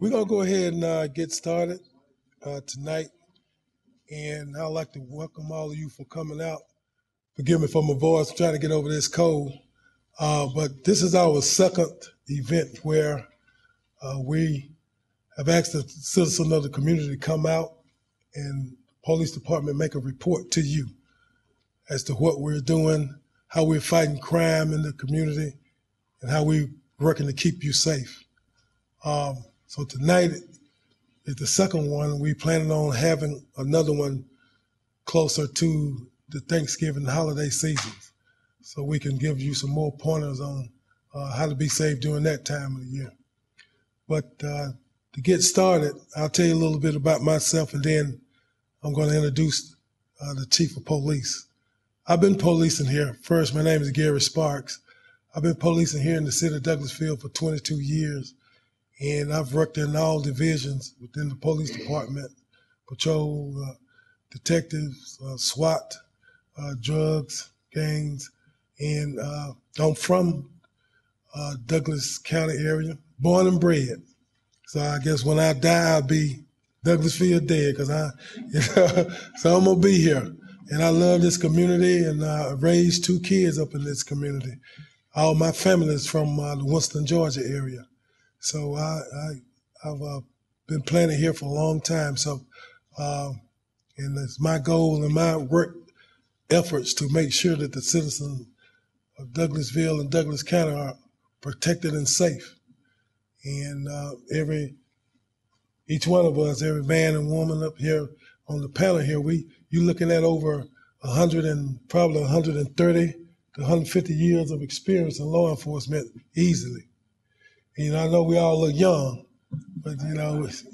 We're going to go ahead and get started tonight. And I'd like to welcome all of you for coming out. Forgive me for my voice, I'm trying to get over this cold. But this is our second event where we have asked the citizens of the community to come out and the police department make a report to you as to what we're doing, how we're fighting crime in the community, and how we're working to keep you safe. So tonight is the second one. We planning on having another one closer to the Thanksgiving holiday season, so we can give you some more pointers on how to be safe during that time of the year. But to get started, I'll tell you a little bit about myself, and then I'm going to introduce the Chief of Police. I've been policing here. First, my name is Gary Sparks. I've been policing here in the city of Douglasville for 22 years, and I've worked in all divisions within the police department: patrol, detectives, SWAT, drugs, gangs, and I'm from Douglas County area, born and bred. So I guess when I die, I'll be Douglasville dead, so I'm gonna be here. And I love this community, and I raised 2 kids up in this community. All my family is from the Winston, Georgia area. So I've been planning here for a long time. So, and it's my goal and my work efforts to make sure that the citizens of Douglasville and Douglas County are protected and safe. And each one of us, every man and woman up here on the panel here, you're looking at over 100 and probably 130 to 150 years of experience in law enforcement easily. And, I know we all look young, but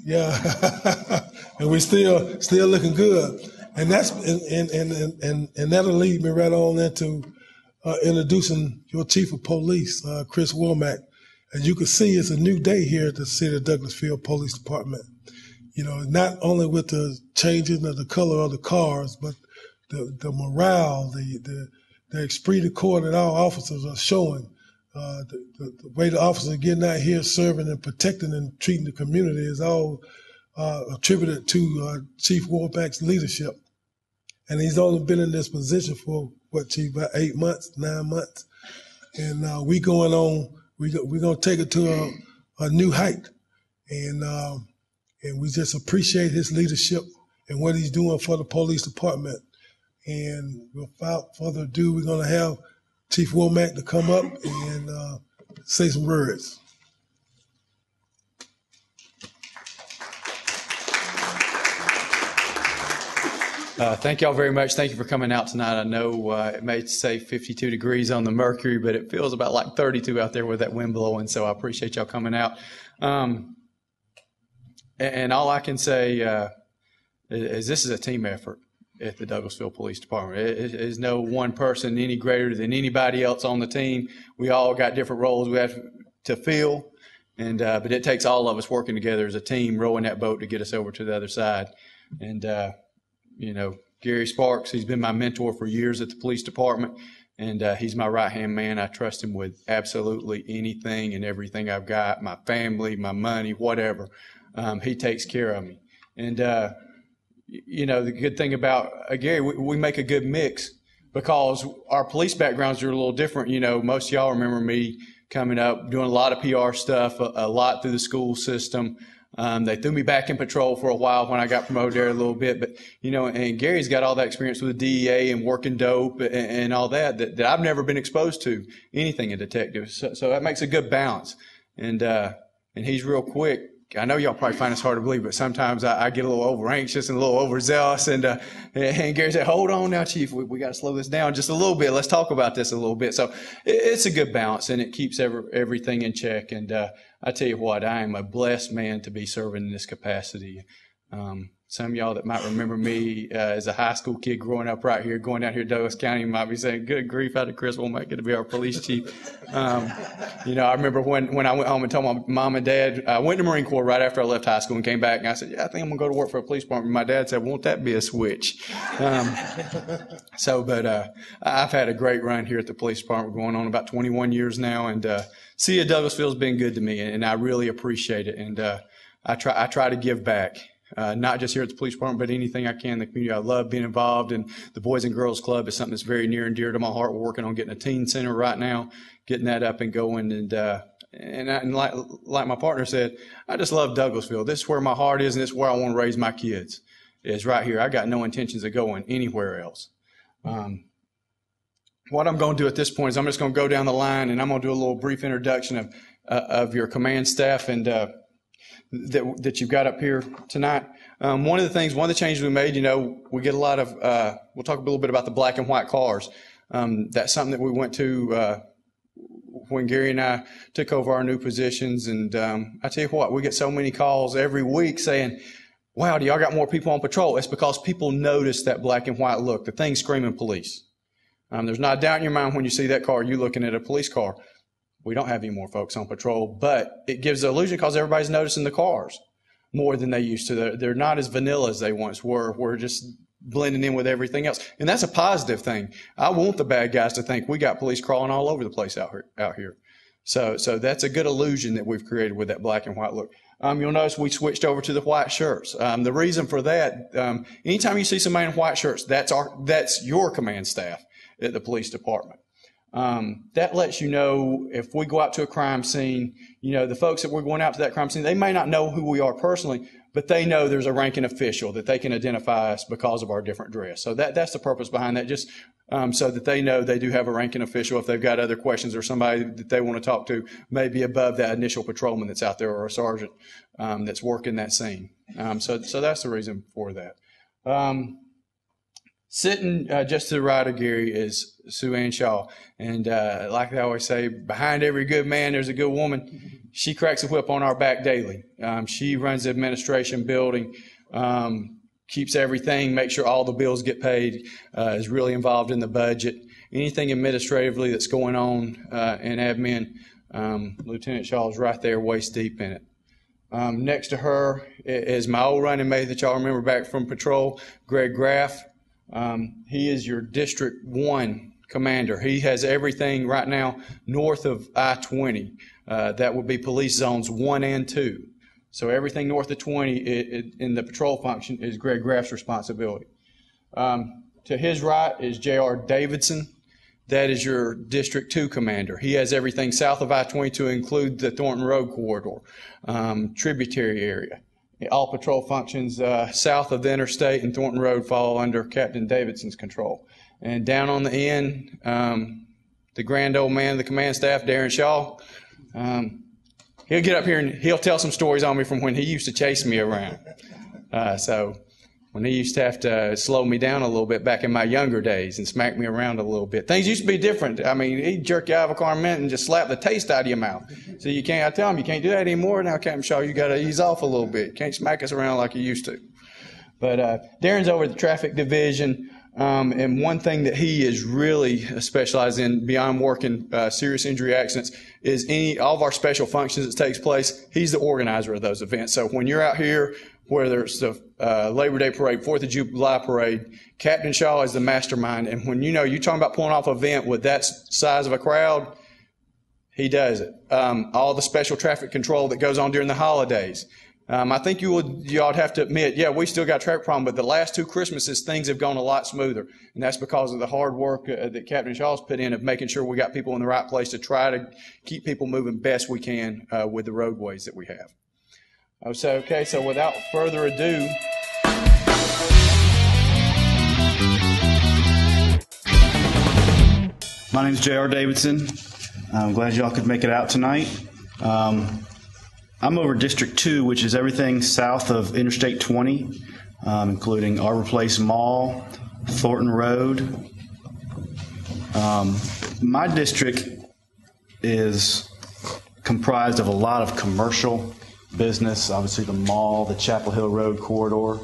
yeah, and we still looking good. And that's and that'll lead me right on into introducing your Chief of Police, Chris Womack. As you can see, it's a new day here at the City of Douglasville Police Department. Not only with the changing of the color of the cars, but the morale, the esprit de corps that our officers are showing, the way the officers are getting out here serving and protecting and treating the community is all attributed to Chief Womack's leadership. And he's only been in this position for, Chief, about 8 months, 9 months. And we're going to take it to a new height. And we just appreciate his leadership and what he's doing for the police department. And without further ado, we're going to have Chief Womack to come up and say some words. Thank y'all very much. Thank you for coming out tonight. I know it may say 52 degrees on the mercury, but it feels about like 32 out there with that wind blowing, so I appreciate y'all coming out. And all I can say is this is a team effort at the Douglasville Police Department. It is no one person any greater than anybody else on the team. We all got different roles we have to fill, and but it takes all of us working together as a team, rowing that boat to get us over to the other side. And Gary Sparks, he's been my mentor for years at the police department, and he's my right-hand man. I trust him with absolutely anything and everything I've got, my family, my money, whatever. He takes care of me. And, the good thing about Gary, we make a good mix because our police backgrounds are a little different. Most of y'all remember me coming up, doing a lot of PR stuff, a lot through the school system. They threw me back in patrol for a while when I got promoted there a little bit. But, and Gary's got all that experience with the DEA and working dope and all that I've never been exposed to anything in detective. So that makes a good balance. And he's real quick. I know y'all probably find this hard to believe, but sometimes I get a little over anxious and a little overzealous. And Gary said, "Hold on now, Chief. We got to slow this down just a little bit. Let's talk about this a little bit." So it's a good balance, and it keeps everything in check. And I tell you what, I am a blessed man to be serving in this capacity. Some of y'all that might remember me as a high school kid growing up right here, going down here to Douglas County, might be saying, "Good grief, how did Chris Womack get to be our police chief?" I remember when I went home and told my mom and dad, I went to Marine Corps right after I left high school and came back, and I said, "Yeah, I think I'm going to go to work for a police department." My dad said, "Won't that be a switch?" But I've had a great run here at the police department, going on about 21 years now, and City of Douglasville has been good to me, and I really appreciate it. And I try to give back. Not just here at the police department, but anything I can in the community. I love being involved in the Boys and Girls Club. It's something that's very near and dear to my heart. We're working on getting a teen center right now, getting that up and going. And like my partner said, I just love Douglasville. This is where my heart is, and this is where I want to raise my kids, is right here. I got no intentions of going anywhere else. What I'm going to do at this point is I'm just going to go down the line, and I'm going to do a little brief introduction of your command staff and that you've got up here tonight. One of the changes we made, we get a lot of, we'll talk a little bit about the black and white cars. That's something that we went to when Gary and I took over our new positions. And I tell you what, we get so many calls every week saying, wow, do y'all got more people on patrol? It's because people notice that black and white look, the thing screaming police. There's not a doubt in your mind when you see that car, you're looking at a police car. We don't have any more folks on patrol, but it gives the illusion because everybody's noticing the cars more than they used to. They're not as vanilla as they once were. We're just blending in with everything else. And that's a positive thing. I want the bad guys to think we got police crawling all over the place out here. So that's a good illusion that we've created with that black and white look. You'll notice we switched over to the white shirts. The reason for that, anytime you see somebody in white shirts, that's your command staff at the police department. That lets you know if we go out to a crime scene, the folks that we're going out to that crime scene, they may not know who we are personally, but they know there's a ranking official that they can identify us because of our different dress. So that's the purpose behind that, just so that they know they do have a ranking official if they've got other questions or somebody that they want to talk to, maybe above that initial patrolman that's out there or a sergeant that's working that scene. So that's the reason for that. Sitting just to the right of Gary is Sue Ann Shaw. And like they always say, behind every good man, there's a good woman. She cracks a whip on our back daily. She runs the administration building, keeps everything, makes sure all the bills get paid, is really involved in the budget. Anything administratively that's going on in admin, Lieutenant Shaw is right there waist deep in it. Next to her is my old running mate that y'all remember back from patrol, Greg Graff. He is your District 1 commander. He has everything right now north of I-20. That would be police zones 1 and 2. So everything north of 20 in the patrol function is Greg Graff's responsibility. To his right is J.R. Davidson. That is your District 2 commander. He has everything south of I-20 to include the Thornton Road corridor, tributary area. All patrol functions south of the interstate and Thornton Road fall under Captain Davidson's control. And down on the end, the grand old man of the command staff, Darren Shaw, he'll get up here and he'll tell some stories on me from when he used to chase me around. So when he used to have to slow me down a little bit back in my younger days and smack me around a little bit. Things used to be different. I mean, he'd jerk you out of a car in a minute and just slap the taste out of your mouth. So I tell him, you can't do that anymore. Now, Captain Shaw, you got to ease off a little bit. You can't smack us around like you used to. But Darren's over at the traffic division. And one thing that he is really specialized in beyond working serious injury accidents is all of our special functions that takes place. He's the organizer of those events. So when you're out here, whether it's the Labor Day Parade, 4th of July Parade, Captain Shaw is the mastermind. And when you're talking about pulling off an event with that size of a crowd, he does it. All the special traffic control that goes on during the holidays. I think y'all have to admit, yeah, we still got a traffic problem, but the last 2 Christmases, things have gone a lot smoother. And that's because of the hard work that Captain Shaw's put in of making sure we got people in the right place to try to keep people moving best we can with the roadways that we have. So without further ado, my name is J.R. Davidson. I'm glad y'all could make it out tonight. I'm over District 2, which is everything south of Interstate 20, including Arbor Place Mall, Thornton Road. My district is comprised of a lot of commercial business, obviously the mall, the Chapel Hill Road corridor,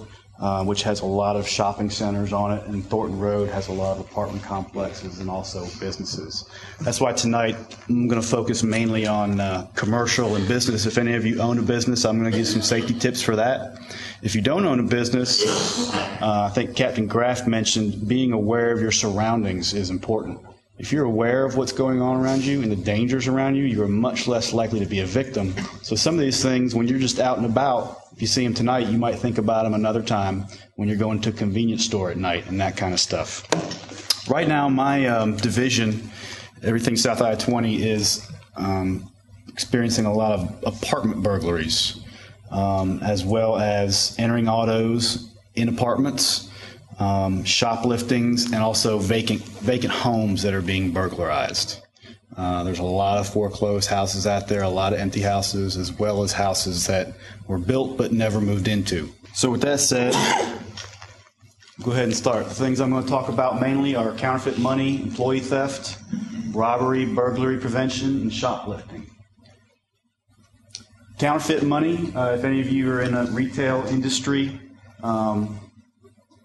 which has a lot of shopping centers on it, and Thornton Road has a lot of apartment complexes and also businesses. That's why tonight I'm going to focus mainly on commercial and business. If any of you own a business, I'm going to give some safety tips for that. If you don't own a business, I think Captain Graff mentioned being aware of your surroundings is important. If you're aware of what's going on around you and the dangers around you, you're much less likely to be a victim. So some of these things, when you're just out and about, if you see them tonight, you might think about them another time when you're going to a convenience store at night and that kind of stuff. Right now, my division, everything south I-20, is experiencing a lot of apartment burglaries, as well as entering autos in apartments, shopliftings, and also vacant homes that are being burglarized. There's a lot of foreclosed houses out there, a lot of empty houses, as well as houses that were built but never moved into. So with that said, go ahead and start. The things I'm going to talk about mainly are counterfeit money, employee theft, robbery, burglary prevention, and shoplifting. Counterfeit money, if any of you are in a retail industry,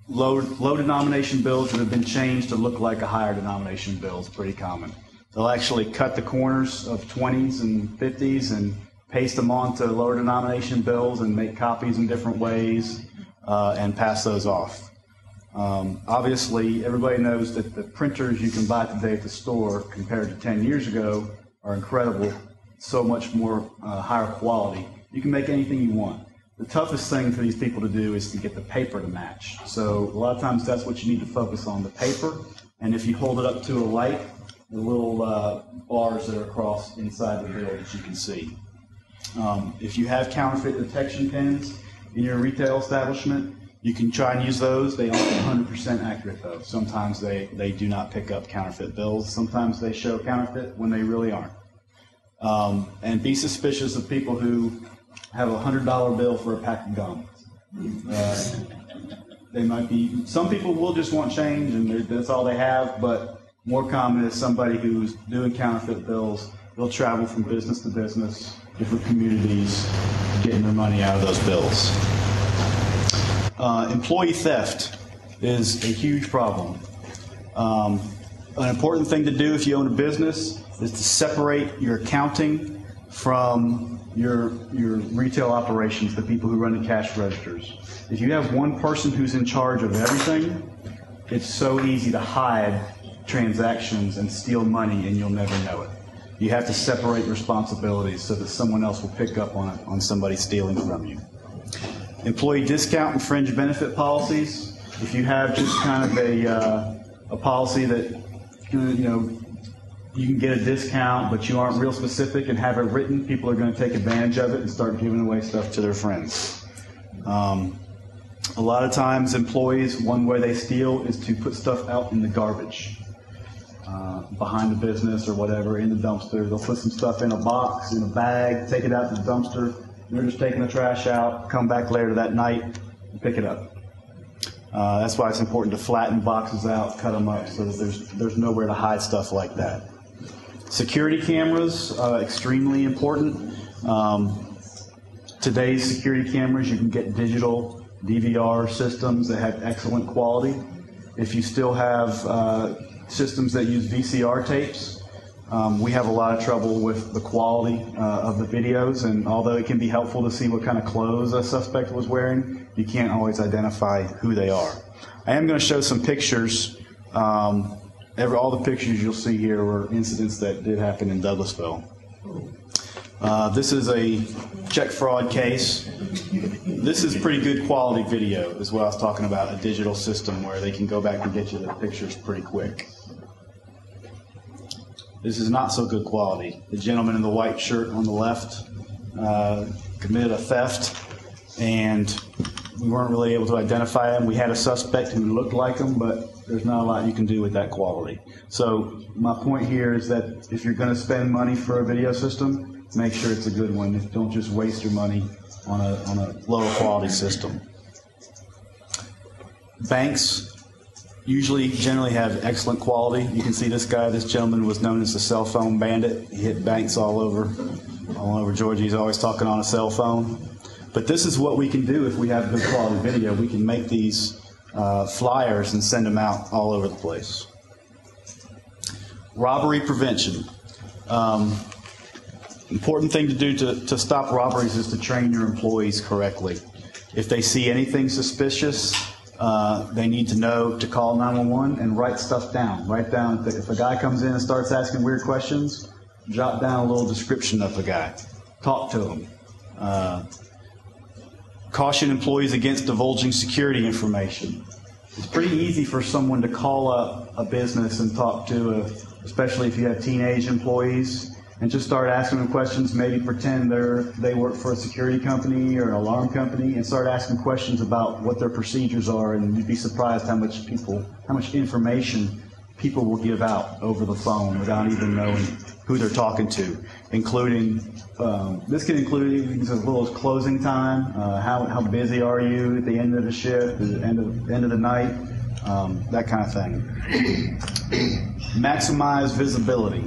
low denomination bills that have been changed to look like a higher denomination bill is pretty common. They'll actually cut the corners of 20s and 50s and paste them onto lower denomination bills and make copies in different ways and pass those off. Obviously, everybody knows that the printers you can buy today at the store compared to 10 years ago are incredible, so much more higher quality. You can make anything you want. The toughest thing for these people to do is to get the paper to match. So a lot of times that's what you need to focus on, the paper. And if you hold it up to a light, the little bars that are across inside the bill that you can see. If you have counterfeit detection pins in your retail establishment, you can try and use those. They aren't 100% accurate though. Sometimes they do not pick up counterfeit bills. Sometimes they show counterfeit when they really aren't. And be suspicious of people who have a $100 bill for a pack of gum. They might be, some people will just want change and that's all they have, but more common is somebody who's doing counterfeit bills. They'll travel from business to business, different communities, getting their money out of those bills. Employee theft is a huge problem. An important thing to do if you own a business is to separate your accounting from your retail operations, the people who run the cash registers. If you have one person who's in charge of everything, it's so easy to hide transactions and steal money and you'll never know it. You have to separate responsibilities so that someone else will pick up on somebody stealing from you. Employee discount and fringe benefit policies. If you have just kind of a policy that you can get a discount, but you aren't real specific and have it written, people are going to take advantage of it and start giving away stuff to their friends. A lot of times employees, one way they steal is to put stuff out in the garbage, behind the business or whatever, in the dumpster. They'll put some stuff in a box, in a bag, take it out to the dumpster. They're just taking the trash out, come back later that night and pick it up. That's why it's important to flatten boxes out, cut them up so that there's nowhere to hide stuff like that. Security cameras, extremely important. Today's security cameras, you can get digital DVR systems that have excellent quality. If you still have systems that use VCR tapes, we have a lot of trouble with the quality of the videos, and although it can be helpful to see what kind of clothes a suspect was wearing, you can't always identify who they are. I am going to show some pictures. All the pictures you'll see here were incidents that did happen in Douglasville. This is a check fraud case. This is pretty good quality video, is what I was talking about, a digital system where they can go back and get you the pictures pretty quick. This is not so good quality. The gentleman in the white shirt on the left committed a theft, and we weren't really able to identify him. We had a suspect who looked like him, but there's not a lot you can do with that quality. So my point here is that if you're going to spend money for a video system, make sure it's a good one. Don't just waste your money on a lower quality system. Banks generally have excellent quality. You can see this gentleman was known as the cell phone bandit. He hit banks all over Georgia. He's always talking on a cell phone. But this is what we can do if we have good quality video. We can make these flyers and send them out all over the place. Robbery prevention. Important thing to do to stop robberies is to train your employees correctly. If they see anything suspicious, They need to know to call 911 and write stuff down. Write down, if a guy comes in and starts asking weird questions, jot down a little description of the guy. Talk to him. Caution employees against divulging security information. It's pretty easy for someone to call up a business and talk to, especially if you have teenage employees, and just start asking them questions, maybe pretend they work for a security company or an alarm company, and start asking questions about what their procedures are, and you'd be surprised how much information people will give out over the phone without even knowing who they're talking to, including, this can include things as little as closing time, how busy are you at the end of the shift, at the end of the night, that kind of thing. Maximize visibility.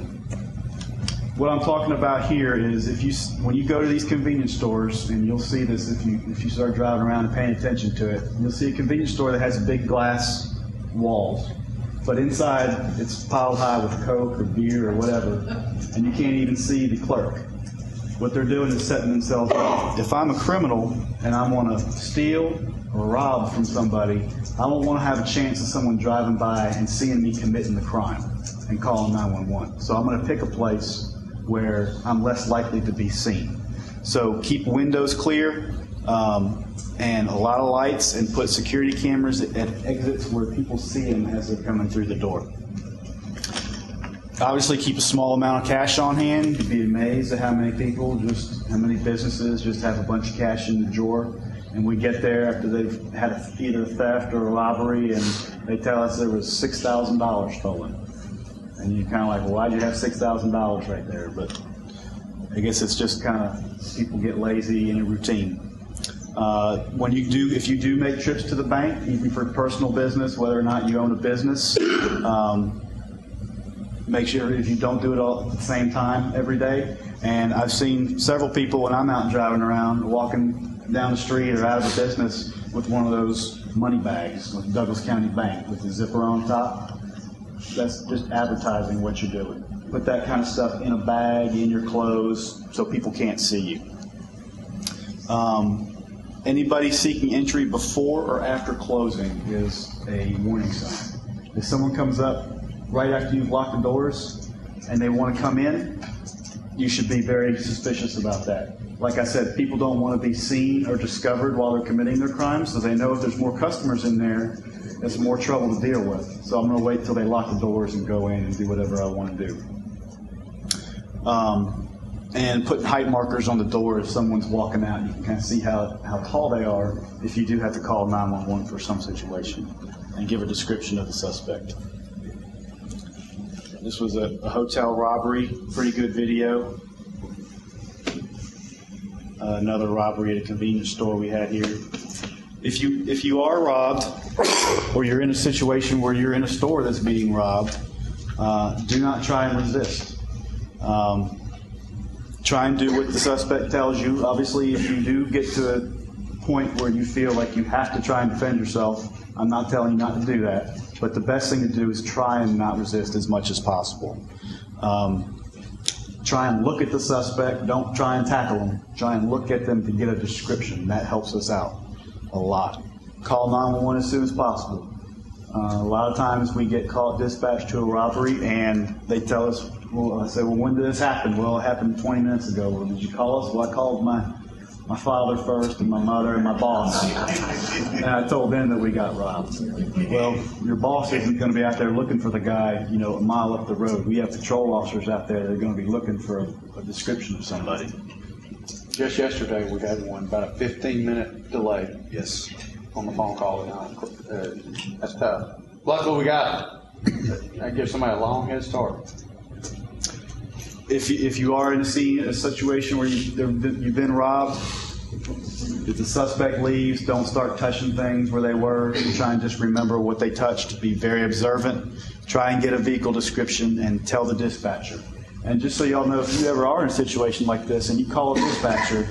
What I'm talking about here is when you go to these convenience stores, and you'll see this if you start driving around and paying attention to it, you'll see a convenience store that has big glass walls. But inside, it's piled high with Coke or beer or whatever, and you can't even see the clerk. What they're doing is setting themselves up. If I'm a criminal and I want to steal or rob from somebody, I don't want to have a chance of someone driving by and seeing me committing the crime and calling 911. So I'm going to pick a place where I'm less likely to be seen. So keep windows clear, and a lot of lights, and put security cameras at exits where people see them as they're coming through the door. Obviously, keep a small amount of cash on hand. You'd be amazed at how many businesses just have a bunch of cash in the drawer. And we get there after they've had either a theft or a robbery, and they tell us there was $6,000 stolen. And you're kind of like, well, why'd you have $6,000 right there? But I guess it's just kind of people get lazy in a routine. If you do make trips to the bank, even for personal business, whether or not you own a business, make sure if you don't do it all at the same time every day. And I've seen several people when I'm out driving around, walking down the street or out of the business with one of those money bags, like Douglas County Bank, with the zipper on top. That's just advertising what you're doing. Put that kind of stuff in a bag, in your clothes, so people can't see you. Anybody seeking entry before or after closing is a warning sign. If someone comes up right after you've locked the doors and they want to come in, you should be very suspicious about that. Like I said, people don't want to be seen or discovered while they're committing their crimes, so they know if there's more customers in there, it's more trouble to deal with. So I'm going to wait till they lock the doors and go in and do whatever I want to do. And putting height markers on the door if someone's walking out. You can kind of see how tall they are if you do have to call 911 for some situation, and give a description of the suspect. This was a hotel robbery, pretty good video. Another robbery at a convenience store we had here. If you are robbed, or you're in a situation where you're in a store that's being robbed, do not try and resist. Try and do what the suspect tells you. Obviously, if you do get to a point where you feel like you have to try and defend yourself, I'm not telling you not to do that. But the best thing to do is try and not resist as much as possible. Try and look at the suspect. Don't try and tackle them. Try and look at them to get a description. That helps us out a lot. Call 911 as soon as possible. A lot of times we get called dispatched to a robbery, and they tell us, I say, well, when did this happen? Well, it happened 20 minutes ago. Well, did you call us? Well, I called my father first, and my mother, and my boss. And I told them that we got robbed. Well, your boss isn't going to be out there looking for the guy, a mile up the road. We have patrol officers out there that are going to be looking for a description of somebody. Just yesterday, we had one, about a 15-minute delay. Yes. On the phone call. That's tough. Luckily, we got it. I give somebody a long head start. If you are in a situation where you've been robbed, if the suspect leaves, don't start touching things where they were. Try and just remember what they touched. Be very observant. Try and get a vehicle description and tell the dispatcher. And just so y'all know, if you ever are in a situation like this and you call a dispatcher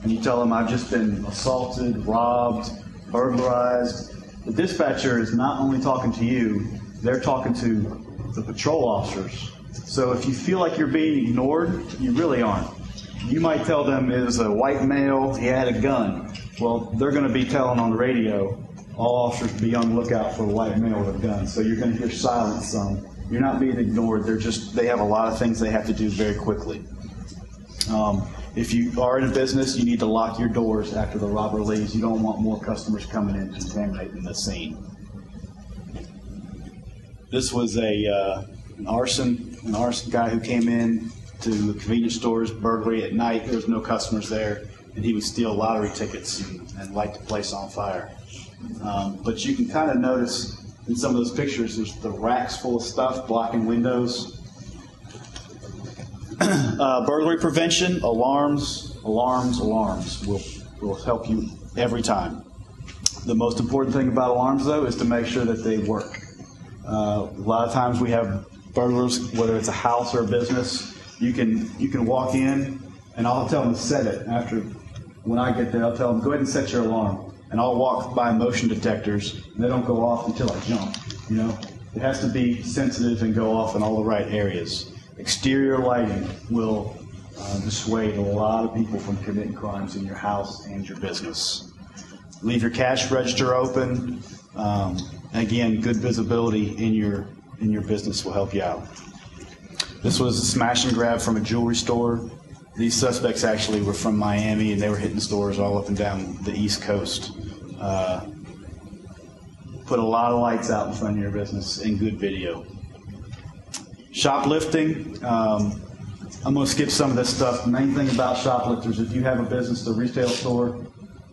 and you tell them, I've just been assaulted, robbed, burglarized, the dispatcher is not only talking to you, they're talking to the patrol officers. So if you feel like you're being ignored, you really aren't. You might tell them it was a white male, he had a gun. Well, they're going to be telling on the radio, all officers be on the lookout for a white male with a gun. So you're going to hear silence some. You're not being ignored. They have a lot of things they have to do very quickly. If you are in a business, you need to lock your doors after the robber leaves. You don't want more customers coming in and contaminating the scene. This was an arson guy who came in to the convenience stores, burglary at night. There was no customers there, and he would steal lottery tickets and light the place on fire. But you can kind of notice in some of those pictures, there's the racks full of stuff blocking windows. Burglary prevention, alarms will help you every time. The most important thing about alarms, though, is to make sure that they work. A lot of times we have burglars, whether it's a house or a business, you can walk in, and I'll tell them to set it. When I get there, I'll tell them, go ahead and set your alarm. And I'll walk by motion detectors, and they don't go off until I jump. It has to be sensitive and go off in all the right areas. Exterior lighting will dissuade a lot of people from committing crimes in your house and your business. Leave your cash register open. Again, good visibility in your business will help you out. This was a smash and grab from a jewelry store. These suspects actually were from Miami, and they were hitting stores all up and down the East Coast. Put a lot of lights out in front of your business and good video. Shoplifting, I'm going to skip some of this stuff. The main thing about shoplifters, if you have a business, a retail store,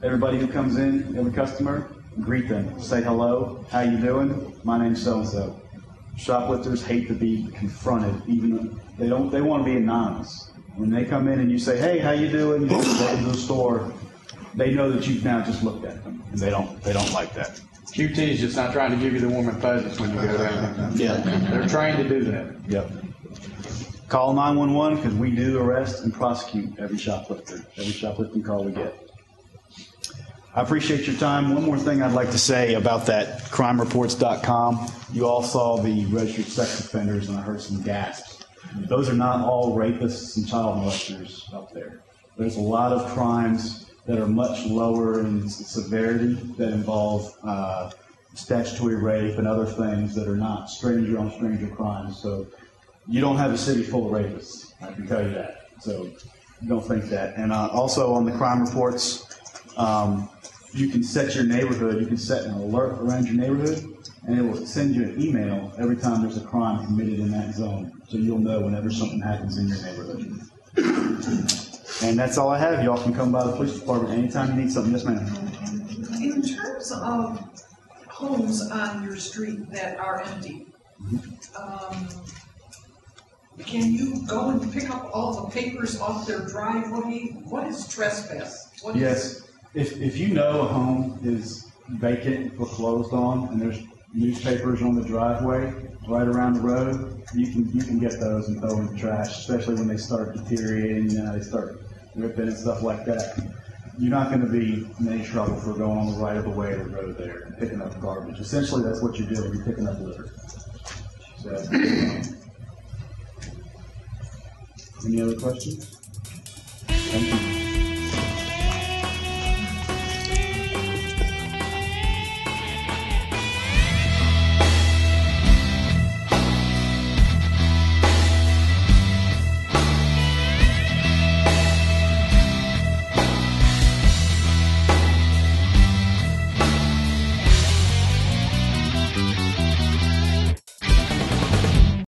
everybody who comes in, every customer, greet them. Say hello, how you doing? My name's so-and-so. Shoplifters hate to be confronted, even they want to be anonymous. When they come in and you say, hey, how you doing? Welcome to the store. They know that you've now just looked at them, and they don't like that. QT is just not trying to give you the warm and fuzzies when you go down. Yeah. They're trained to do that. Yep. Call 911 because we do arrest and prosecute every shoplifting call we get. I appreciate your time. One more thing I'd like to say about that crimereports.com. You all saw the registered sex offenders, and I heard some gasps. Those are not all rapists and child molesters up there. There's a lot of crimes that are much lower in severity that involve statutory rape and other things that are not stranger-on-stranger crimes. So you don't have a city full of rapists, I can tell you that. So don't think that. And also on the crime reports, you can set your neighborhood, you can set an alert around your neighborhood, and it will send you an email every time there's a crime committed in that zone. So you'll know whenever something happens in your neighborhood. And that's all I have. Y'all can come by the police department anytime you need something. Yes, ma'am. In terms of homes on your street that are empty, can you go and pick up all the papers off their driveway? What is trespass? Yes. If you know a home is vacant, foreclosed on, and there's newspapers on the driveway right around the road, you can get those and throw them in the trash, especially when they start deteriorating, they start ripping and stuff like that. You're not going to be in any trouble for going on the right of the way of the road there and picking up garbage. Essentially, that's what you're doing. You're picking up litter. So, any other questions? Thank you.